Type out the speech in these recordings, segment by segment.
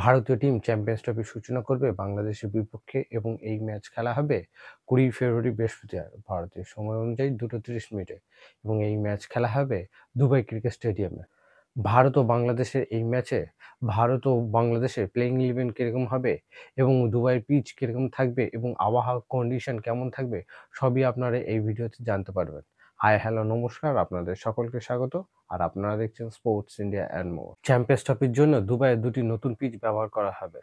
ভারতীয় team champions ট্রফির সূচনা করবে বাংলাদেশের বিপক্ষে এবং এই ম্যাচ খেলা হবে 20 ফেব্রুয়ারি বৃহস্পতিবার ভারতীয় সময় অনুযায়ী 2:30 এবং এই ম্যাচ খেলা হবে দুবাই ক্রিকেট স্টেডিয়ামে। ভারত ও বাংলাদেশের এই ম্যাচে ভারত ও বাংলাদেশের প্লেইং ইলেভেন কিরকম হবে এবং দুবাইয়ের পিচ কিরকম থাকবে এবং আবহাওয়া কন্ডিশন কেমন থাকবে সবই আপনারা এই ভিডিওতে জানতে পারবেন। হাই হ্যালো নমস্কার, আপনাদের সকলকে স্বাগত। আর আপনারা দেখছেন sports India and more. Champions ট্রফির জন্য দুবাইয়ে দুটি নতুন পিচ ব্যবহার করা হবে।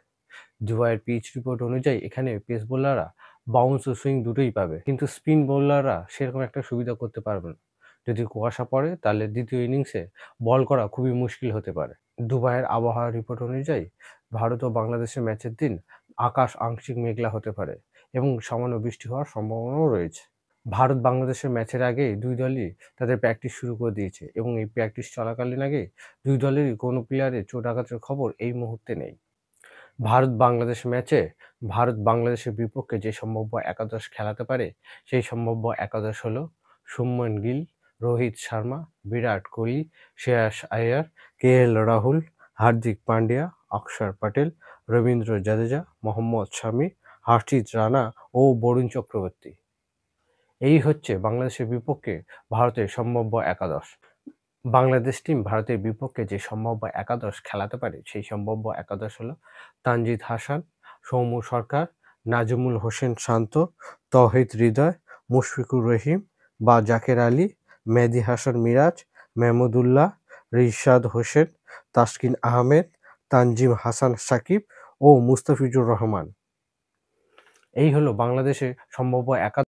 দুবাইয়ের পিচ রিপোর্ট অনুযায়ী এখানে পেস বোলাররা বাউন্স ও সুইং দুটোই পাবে, কিন্তু স্পিন বোলাররা সেরকম একটা সুবিধা করতে পারবে না। যদি কুয়াশা পড়ে তাহলে দ্বিতীয় ইনিংসে বল করা খুবই মুশকিল হতে পারে। দুবাইয়ের আবহাওয়া রিপোর্ট অনুযায়ী ভারত ও বাংলাদেশের ম্যাচের দিন আকাশ আংশিক মেঘলা হতে পারে এবং সামান্য বৃষ্টি হওয়ার সম্ভাবনাও রয়েছে। ভারত বাংলাদেশের ম্যাচের আগে দুই দলই তাদের প্র্যাকটিস শুরু করে দিয়েছে এবং এই প্র্যাকটিস চলাকালীন আগে দুই দলেরই কোনো প্লেয়ারের চোট আঘাতের খবর এই মুহূর্তে নেই। ভারত বাংলাদেশ ম্যাচে ভারত বাংলাদেশের বিপক্ষে যে সম্ভাব্য একাদশ খেলাতে পারে সেই সম্ভাব্য একাদশ হলো শুভমন গিল, রোহিত শর্মা, বিরাট কোহলি, শ্রেয়াস আয়ার, কেএল রাহুল, হার্দিক পান্ডিয়া, অক্ষর পটেল, রবীন্দ্র জাদেজা, মোহাম্মদ শামি, হর্ষিত রানা ও বরুণ চক্রবর্তী। এই হচ্ছে বাংলাদেশের বিপক্ষে ভারতের সম্ভাব্য একাদশ। বাংলাদেশ টিম ভারতের বিপক্ষে যে সম্ভাব্য একাদশ খেলাতে পারে সেই সম্ভাব্য একাদশ হলো তানজিদ হাসান, সৌম্য সরকার, নাজমুল হোসেন শান্ত, তৌহিদ হৃদয়, মুশফিকুর রহিম বা জাকের আলী, মেহেদী হাসান মিরাজ, মেহমুদুল্লাহ, রিশাদ হোসেন, তাসকিন আহমেদ, তানজিম হাসান সাকিব ও মুস্তাফিজুর রহমান। এই হলো বাংলাদেশের সম্ভাব্য একাদশ।